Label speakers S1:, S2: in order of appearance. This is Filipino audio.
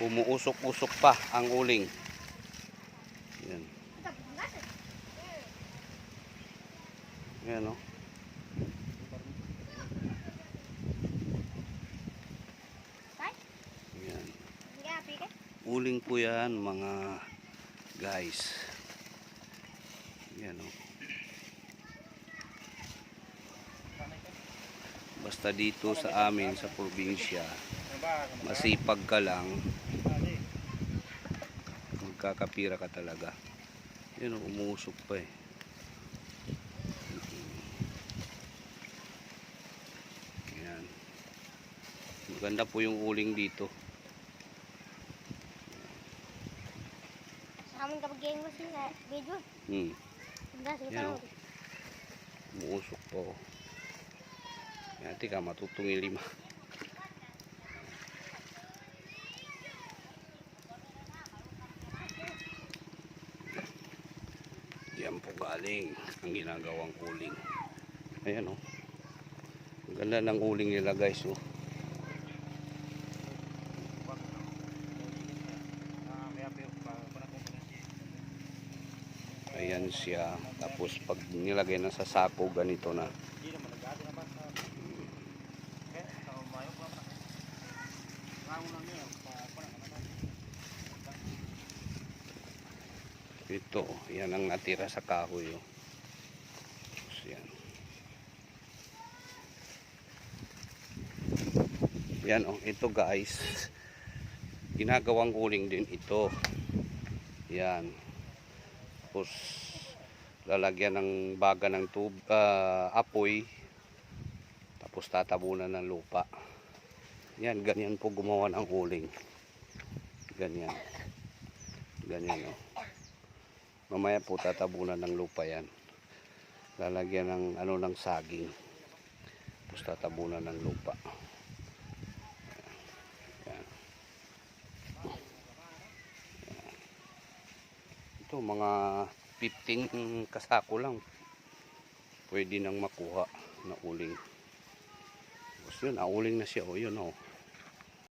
S1: Umuusok-usok pa ang uling. Yan. Yan o. Yan. Uling po yan mga guys. Yan o. Basta dito sa amin sa probinsya, masipag ka lang, magkakapira ka talaga. Yan o, umusok pa eh. Yan. Maganda po yung uling dito.
S2: Kamu kapag game mo sila video.
S1: Yan o. Umusok po. Nanti ka matutungin 5. Diyan po galing ang ginagawang uling. Ayan o. Ang ganda ng uling nila guys o. Ayan siya. Tapos pag nilagay na sa sako, ganito na. Ito, yan ang natira sa kahoy. Oh. Yan. Yan oh, ito guys. Ginagawang uling din ito. Yan. Tapos lalagyan ng baga ng apoy. Tapos tatabunan ng lupa. Yan, ganyan po gumawa ng uling. Ganyan. Ganyan oh. Mamaya po tatabunan ng lupa yan. Lalagyan ng ng saging. Tapos tatabunan ng lupa. Yan. Yan. Ito mga 15 kasako lang. Pwede nang makuha na uling. Tapos yun, nauling na siya. O yun o.